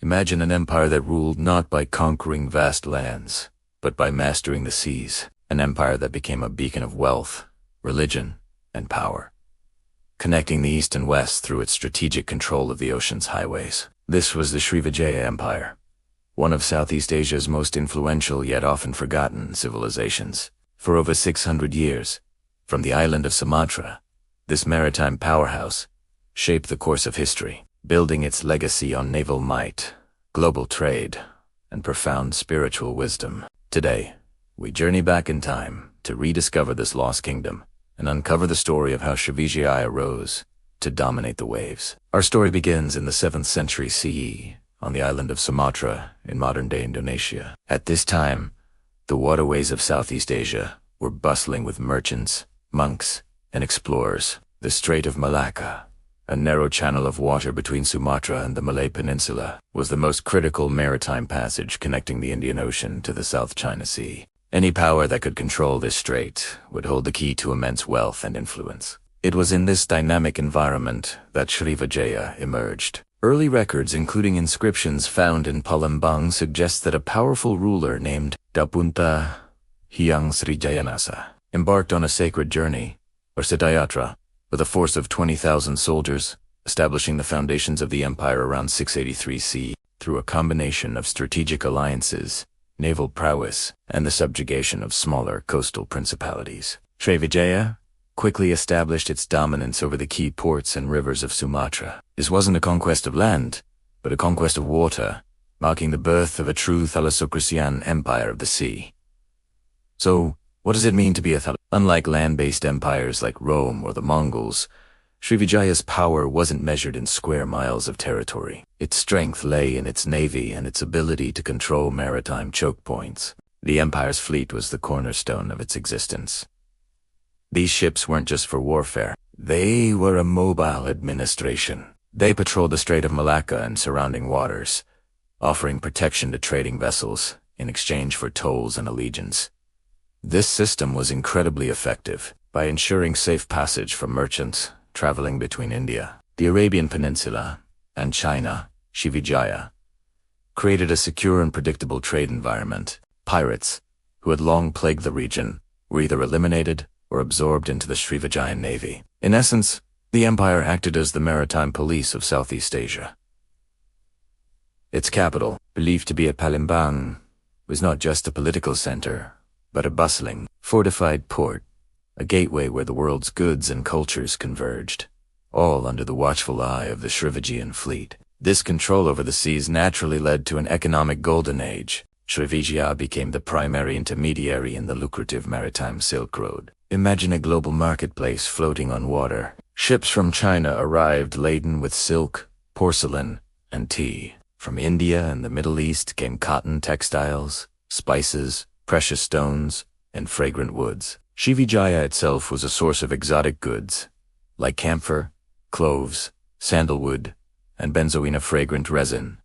Imagine an empire that ruled not by conquering vast lands, but by mastering the seas. An empire that became a beacon of wealth, religion, and power, connecting the East and West through its strategic control of the ocean's highways. This was the Srivijaya Empire, one of Southeast Asia's most influential yet often forgotten civilizations. For over 600 years, from the island of Sumatra, this maritime powerhouse shaped the course of history, building its legacy on naval might, global trade, and profound spiritual wisdom. Today, we journey back in time to rediscover this lost kingdom and uncover the story of how Srivijaya rose to dominate the waves. Our story begins in the 7th century CE on the island of Sumatra in modern-day Indonesia. At this time, the waterways of Southeast Asia were bustling with merchants, monks, and explorers. The Strait of Malacca, a narrow channel of water between Sumatra and the Malay Peninsula, was the most critical maritime passage connecting the Indian Ocean to the South China Sea. Any power that could control this strait would hold the key to immense wealth and influence. It was in this dynamic environment that Srivijaya emerged. Early records, including inscriptions found in Palembang, suggest that a powerful ruler named Dapunta Hyang Srijayanasa embarked on a sacred journey, or Siddhayatra, with a force of 20,000 soldiers, establishing the foundations of the empire around 683 CE through a combination of strategic alliances, naval prowess, and the subjugation of smaller coastal principalities. Srivijaya quickly established its dominance over the key ports and rivers of Sumatra. This wasn't a conquest of land, but a conquest of water, marking the birth of a true Thalassocracy empire of the sea. So, what does it mean to be a Thalassocracy? Unlike land-based empires like Rome or the Mongols, Srivijaya's power wasn't measured in square miles of territory. Its strength lay in its navy and its ability to control maritime choke points. The empire's fleet was the cornerstone of its existence. These ships weren't just for warfare. They were a mobile administration. They patrolled the Strait of Malacca and surrounding waters, offering protection to trading vessels in exchange for tolls and allegiance. This system was incredibly effective by ensuring safe passage for merchants traveling between India, the Arabian Peninsula, and China. Srivijaya created a secure and predictable trade environment. Pirates, who had long plagued the region, were either eliminated or absorbed into the Srivijayan navy. In essence, the empire acted as the maritime police of Southeast Asia. Its capital, believed to be at Palembang, was not just a political center, but a bustling, fortified port, a gateway where the world's goods and cultures converged, all under the watchful eye of the Srivijayan fleet. This control over the seas naturally led to an economic golden age. Srivijaya became the primary intermediary in the lucrative maritime Silk Road. Imagine a global marketplace floating on water. Ships from China arrived laden with silk, porcelain, and tea. From India and the Middle East came cotton textiles, spices, precious stones, and fragrant woods. Srivijaya itself was a source of exotic goods, like camphor, cloves, sandalwood, and benzoina fragrant resin,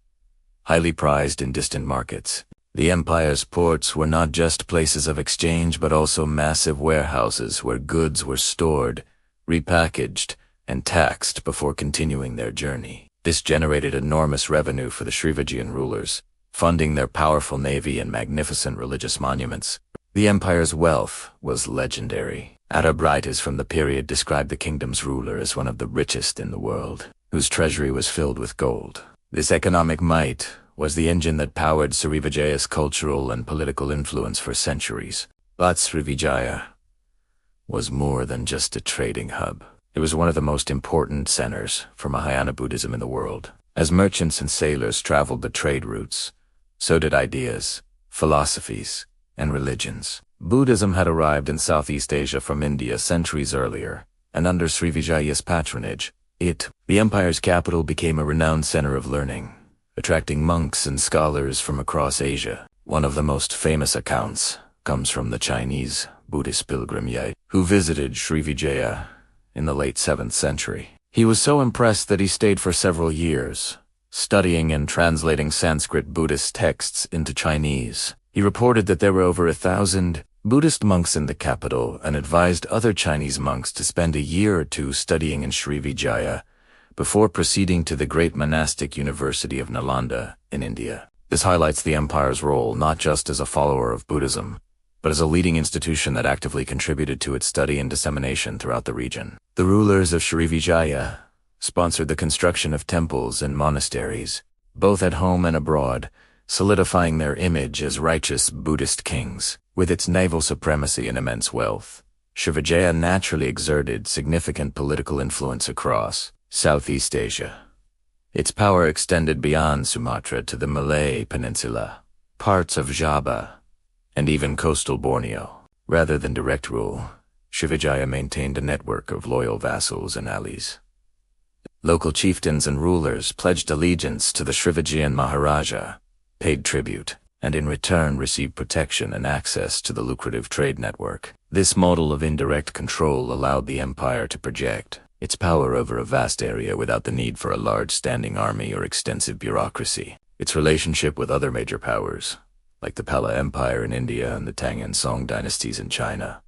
highly prized in distant markets. The empire's ports were not just places of exchange but also massive warehouses where goods were stored, repackaged, and taxed before continuing their journey. This generated enormous revenue for the Srivijayan rulers, funding their powerful navy and magnificent religious monuments. The empire's wealth was legendary. Arab writers from the period described the kingdom's ruler as one of the richest in the world, whose treasury was filled with gold. This economic might was the engine that powered Srivijaya's cultural and political influence for centuries. But Srivijaya was more than just a trading hub. It was one of the most important centers for Mahayana Buddhism in the world. As merchants and sailors traveled the trade routes, so did ideas, philosophies, and religions. Buddhism had arrived in Southeast Asia from India centuries earlier, and under Srivijaya's patronage, the empire's capital, became a renowned center of learning, attracting monks and scholars from across Asia. One of the most famous accounts comes from the Chinese Buddhist pilgrim Ye, who visited Srivijaya in the late 7th century. He was so impressed that he stayed for several years, studying and translating Sanskrit Buddhist texts into Chinese. He reported that there were over 1,000 Buddhist monks in the capital and advised other Chinese monks to spend a year or two studying in Srivijaya before proceeding to the great monastic university of Nalanda in India. This highlights the empire's role not just as a follower of Buddhism, but as a leading institution that actively contributed to its study and dissemination throughout the region. The rulers of Srivijaya sponsored the construction of temples and monasteries, both at home and abroad, solidifying their image as righteous Buddhist kings. With its naval supremacy and immense wealth, Srivijaya naturally exerted significant political influence across Southeast Asia. Its power extended beyond Sumatra to the Malay Peninsula, parts of Java, and even coastal Borneo. Rather than direct rule, Srivijaya maintained a network of loyal vassals and allies. Local chieftains and rulers pledged allegiance to the Srivijayan Maharaja, paid tribute, and in return received protection and access to the lucrative trade network. This model of indirect control allowed the empire to project its power over a vast area without the need for a large standing army or extensive bureaucracy. Its relationship with other major powers, like the Pala Empire in India and the Tang and Song dynasties in China,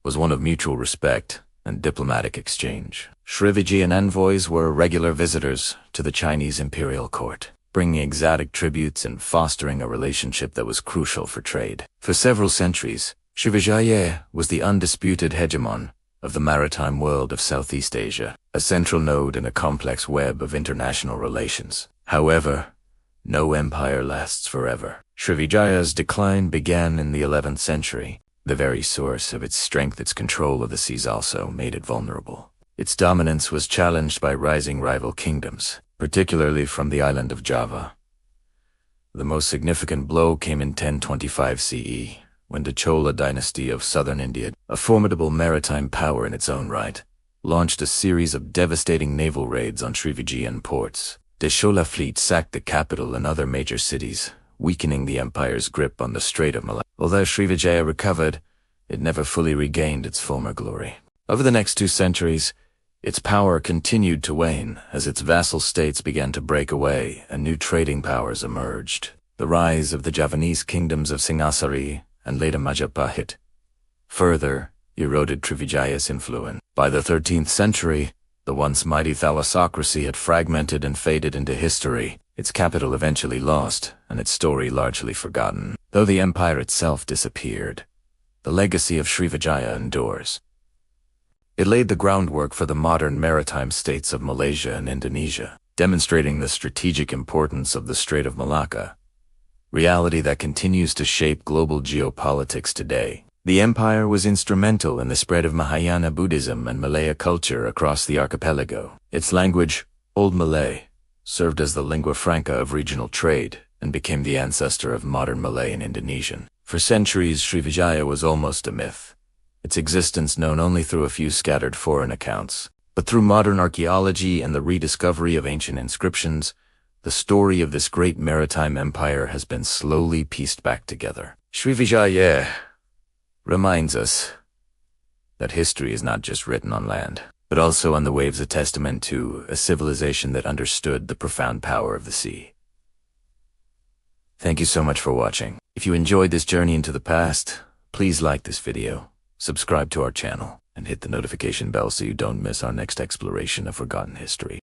was one of mutual respect and diplomatic exchange. Srivijayan envoys were regular visitors to the Chinese imperial court, bringing exotic tributes and fostering a relationship that was crucial for trade. For several centuries, Srivijaya was the undisputed hegemon of the maritime world of Southeast Asia, a central node in a complex web of international relations. However, no empire lasts forever. Srivijaya's decline began in the 11th century. The very source of its strength, its control of the seas, also made it vulnerable. Its dominance was challenged by rising rival kingdoms, particularly from the island of Java. The most significant blow came in 1025 CE, when the Chola dynasty of southern India, a formidable maritime power in its own right, launched a series of devastating naval raids on Srivijayan ports. The Chola fleet sacked the capital and other major cities, weakening the empire's grip on the Strait of Malacca. Although Srivijaya recovered, it never fully regained its former glory. Over the next 2 centuries, its power continued to wane as its vassal states began to break away and new trading powers emerged. The rise of the Javanese kingdoms of Singasari and later Majapahit further eroded Srivijaya's influence. By the 13th century, the once mighty Thalassocracy had fragmented and faded into history, its capital eventually lost and its story largely forgotten. Though the empire itself disappeared, the legacy of Srivijaya endures. It laid the groundwork for the modern maritime states of Malaysia and Indonesia, demonstrating the strategic importance of the Strait of Malacca, reality that continues to shape global geopolitics today. The empire was instrumental in the spread of Mahayana Buddhism and Malaya culture across the archipelago. Its language, Old Malay, served as the lingua franca of regional trade and became the ancestor of modern Malay and Indonesian. For centuries, Srivijaya was almost a myth, its existence known only through a few scattered foreign accounts. But through modern archaeology and the rediscovery of ancient inscriptions, the story of this great maritime empire has been slowly pieced back together. Srivijaya reminds us that history is not just written on land, but also on the waves, a testament to a civilization that understood the profound power of the sea. Thank you so much for watching. If you enjoyed this journey into the past, please like this video, subscribe to our channel, and hit the notification bell so you don't miss our next exploration of forgotten history.